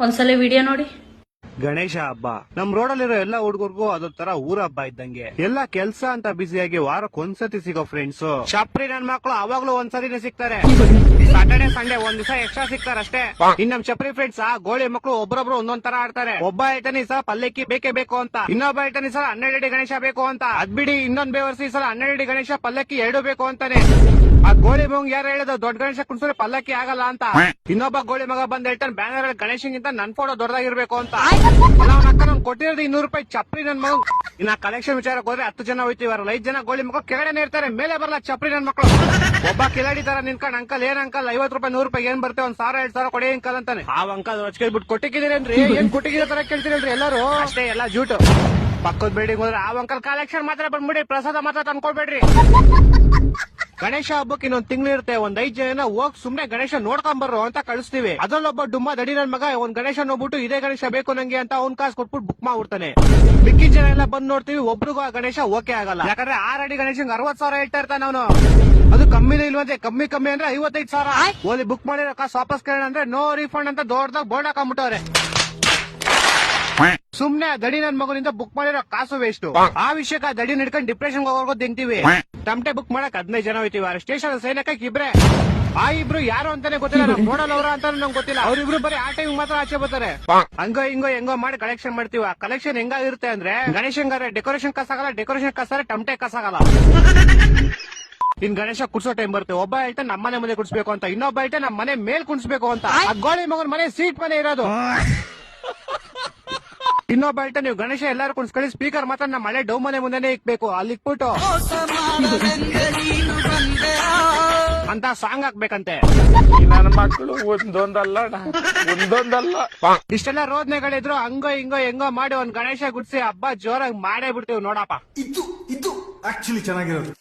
ಒಂದ್ಸಲ ವಿಡಿಯೋ ನೋಡಿ. ಗಣೇಶ ಹಬ್ಬ ನಮ್ ರೋಡಲ್ಲಿರೋ ಎಲ್ಲಾ ಹುಡುಗರ್ಗೂ ಅದೊಂಥರ ಊರ ಹಬ್ಬ ಇದ್ದಂಗೆ. ಎಲ್ಲಾ ಕೆಲ್ಸ ಅಂತ ಬ್ಯುಸಿಯಾಗಿ ವಾರಕ್ಕೆ ಒಂದ್ಸತಿ ಸಿಗೋ ಫ್ರೆಂಡ್ಸ್ ಚಪ್ರಿ ನನ್ ಮಕ್ಳು ಅವಾಗ್ಲೂ ಒಂದ್ಸತಿನೇ ಸಿಗ್ತಾರೆ. ಸಾಟರ್ಡೆ ಸಂಡೇ ಒಂದ್ ದಿವಸ ಎಕ್ಸ್ಟ್ರಾ ಸಿಗ್ತಾರೆ ಅಷ್ಟೇ. ಇನ್ ನಮ್ ಚಪ್ರಿ ಫ್ರೆಂಡ್ಸ್ ಗೋಳಿ ಮಕ್ಳು ಒಬ್ಬೊಬ್ರು ಒಂದೊಂದ್ ತರ ಆಡ್ತಾರೆ. ಒಬ್ಬ ಹೇಳ್ತಾನೆ ಸಹ ಪಲ್ಲಕ್ಕಿ ಬೇಕೇ ಬೇಕು ಅಂತ, ಇನ್ನೊಬ್ಬ ಹೇಳ್ತಾನೆ ಸಲ 12 ಅಡಿ ಗಣೇಶ ಬೇಕು ಅಂತ. ಅದ್ಬಿಡಿ ಇನ್ನೊಂದ್ ಬೇವರ್ಸಿ ಸಲ 12 ಅಡಿ ಗಣೇಶ ಪಲ್ಲಕ್ಕಿ 2 ಬೇಕು ಅಂತಾನೆ. ಆ ಗೋಳಿ ಮಗ ಯಾರು ಹೇಳಿದ ದೊಡ್ಡ ಗಣೇಶ ಕುಣಿಸಿದ್ರೆ ಪಲ್ಲಕ್ಕಿ ಆಗಲ್ಲ ಅಂತ. ಇನ್ನೊಬ್ಬ ಗೋಳಿ ಮಗ ಬಂದ್ ಹೇಳ್ತಾನೆ ಬ್ಯಾನರ್ ಗಣೇಶನ್ಗಿಂತ ನನ್ ಫೋಟೋ ದೊಡ್ಡದಾಗಿರ್ಬೇಕು ಅಂತ. ಅಕ್ಕ ನನ್ ಕೊಟ್ಟಿರೋದು 200 ರೂಪಾಯಿ ಚಪ್ರಿ ನನ್ ಮಗ. ಇನ್ನ ಕಲೆಕ್ಷನ್ ವಿಚಾರಕ್ಕೆ ಹೋದ್ರೆ 10 ಜನ ಹೋಯ್ತಿವಾರಲ್ಲ, 5 ಜನ ಗೋಳಿ ಮಗ ಕೆಳಗಡೆ ಇರ್ತಾರೆ, ಮೇಲೆ ಬರಲ್ಲ ಚಪ್ರಿ ನನ್ ಮಕ್ಳು. ಒಬ್ಬ ಕಿಲಾಡಿ ತರ ನಿನ್ಕೊಂಡ್ ಅಂಕಲ್ ಏನ್ ಅಂಕಲ್ 50 ರೂಪಾಯಿ 100 ರೂಪಾಯಿ ಏನ್ ಬರ್ತೇವೆ, 1000 2000 ಕೊಡಿ ಅಂಕಲ್ ಅಂತಾನೆ. ಆ ಅಂಕಲ್ ರೊಚ್ಕೆ ಬಿಟ್ಟು ಕೊಟ್ಟಿದ್ದೀರೇನ್ರಿ, ಏನ್ ಕೊಟ್ಟಿದ್ದೀರ ತರ ಕೇಳ್ತೀರಲ್ರಿ ಎಲ್ಲರೂ. ಅಷ್ಟೇ ಎಲ್ಲ ಜೂಟು. ಪಕ್ಕದ ಬಿಲ್ಡಿಂಗ್ ಹೋದ್ರೆ ಆ ಅಂಕಲ್ ಕಲೆಕ್ಷನ್ ಮಾತ್ರ ಬಂದ್ಬಿಡಿ, ಪ್ರಸಾದ ಮಾತ್ರ ತಂದ್ಕೊಡ್ಬೇಡ್ರಿ. ಗಣೇಶ ಹಬ್ಬಕ್ಕೆ ಇನ್ನೊಂದ್ ತಿಂಗಳು ಇರುತ್ತೆ, ಒಂದ್ 5 ಜನ ಹೋಗ್ ಸುಮ್ನೆ ಗಣೇಶ ನೋಡ್ಕೊಂಡ್ ಬರ್ರೋ ಅಂತ ಕಳಿಸ್ತೀವಿ. ಅದ್ರಲ್ಲೊಬ್ಬ ಡುಮ್ಮ ದಡಿ ನನ್ ಮಗ ಒಂದ್ ಗಣೇಶ ನೋಡ್ಬಿಟ್ಟು ಇದೇ ಗಣೇಶ ಬೇಕು ನಂಗೆ ಅಂತ ಅವ್ನ್ ಕಾಸು ಕೊಟ್ಬಿಟ್ಟು ಬುಕ್ ಮಾಡ್ಬಿಡ್ತಾನೆ. ಮಿಕ್ಕಿದ ಜನ ಎಲ್ಲ ಬಂದ್ ನೋಡ್ತೀವಿ, ಒಬ್ರಿಗೂ ಆ ಗಣೇಶ ಓಕೆ ಆಗಲ್ಲ. ಯಾಕಂದ್ರೆ 6 ಅಡಿ ಗಣೇಶಂಗ್ 60,000 ಹೇಳ್ತಾ ಇರ್ತಾನೆ ಅವನು. ಅದು ಕಮ್ಮಿನೇ ಇಲ್ವಂತೆ, ಕಮ್ಮಿ ಅಂದ್ರೆ 55,000. ಓಲಿ ಬುಕ್ ಮಾಡಿರೋ ಕಾಸು ವಾಪಸ್ ಕೇಳೋಣ ಅಂದ್ರೆ ನೋ ರಿಫಂಡ್ ಅಂತ ದೊಡ್ಡದಾಗ ಬೋರ್ಡ್ ಹಾಕೊಂಡ್ಬಿಟ್ಟವ್ರೆ. ಸುಮ್ನೆ ದಡಿ ನನ್ ಮಗನಿಂದ ಬುಕ್ ಮಾಡಿರೋ ಕಾಸು ವೇಸ್ಟ್. ಆ ವಿಷಯಕ್ಕೆ ದಡಿ ನಡ್ಕೊಂಡು ಡಿಪ್ರೆಷನ್ ಹೋಗೋದು ತಿಂತೀವಿ. ಟಮಟೆ ಬುಕ್ ಮಾಡಕ್ 15 ಜನ ಹೋಯ್ತೀವಿ. ಸ್ಟೇಷನ್ ಸೈನಕ್ಕೆ ಇಬ್ರೆ. ಆ ಇಬ್ರು ಯಾರು ಅಂತಾನೆ ಗೊತ್ತಿಲ್ಲ, ನಮ್ ನೋಡಲ್ ಅವ್ರ ಅಂತ ನಂಗೆ ಗೊತ್ತಿಲ್ಲ. ಅವ್ರಿಬ್ರು ಬರೀ ಆ ಟೈಮ್ ಮಾತ್ರ ಆಚೆ ಬರ್ತಾರೆ. ಹಂಗೋ ಹಿಂಗೋ ಹೆಂಗೋ ಮಾಡಿ ಕಲೆಕ್ಷನ್ ಮಾಡ್ತೀವಿ. ಆ ಕಲೆಕ್ಷನ್ ಹೆಂಗಾಗಿರುತ್ತೆ ಅಂದ್ರೆ ಗಣೇಶಂಗಾರೆ ಡೆಕೋರೇಷನ್ ಕಾಸಾಗಲ್ಲ, ಡೆಕೋರೇಷನ್ ಕಾಸಾರೆ ಟಮಟೆ ಕಾಸಾಗಲ್ಲ. ಇನ್ ಗಣೇಶ ಕುಡ್ಸೋ ಟೈಮ್ ಬರುತ್ತೆ, ಒಬ್ಬ ಹೇಳ್ತಾನೆ ನಮ್ಮನೆ ಮುಂದೆ ಕುಡ್ಸ್ಬೇಕು ಅಂತ, ಇನ್ನೊಬ್ಬ ಹೇಳ್ತಾನೆ ನಮ್ ಮನೆ ಮೇಲ್ ಕುಣಿಸ್ಬೇಕು ಅಂತ. ಆ ಗೋಳಿ ಮಗನ್ ಮನೆ ಸೀಟ್ ಮನೆ ಇರೋದು. ಇನ್ನೊಬ್ಬ ಹೇಳ್ತಾ ನೀವು ಗಣೇಶ ಎಲ್ಲಾರು ಕುಣಿಸ್ಕೊಳ್ಳಿ, ಸ್ಪೀಕರ್ ಮಾತ್ರ ನಮ್ಮ ಮಳೆ ಡೌ ಮನೆ ಮುಂದೆನೆ ಇಕ್ಬೇಕು, ಅಲ್ಲಿ ಇಕ್ಬಿಟ್ಟು ಅಂತ ಸಾಂಗ್ ಹಾಕ್ಬೇಕಂತೆ. ನನ್ನ ಮಕ್ಕಳು ಒಂದೊಂದಲ್ಲ. ಇಷ್ಟೆಲ್ಲ ರೋದನೆಗಳಿದ್ರು ಹಂಗೋ ಹಿಂಗೋ ಹೆಂಗೋ ಮಾಡಿ ಒಂದ್ ಗಣೇಶ ಗುಡ್ಸಿ ಹಬ್ಬ ಜೋರಾಗಿ ಮಾಡೇ ಬಿಡ್ತೀವಿ ನೋಡಪ್ಪ. ಇದು ಆಕ್ಚುಲಿ ಚೆನ್ನಾಗಿರೋದು.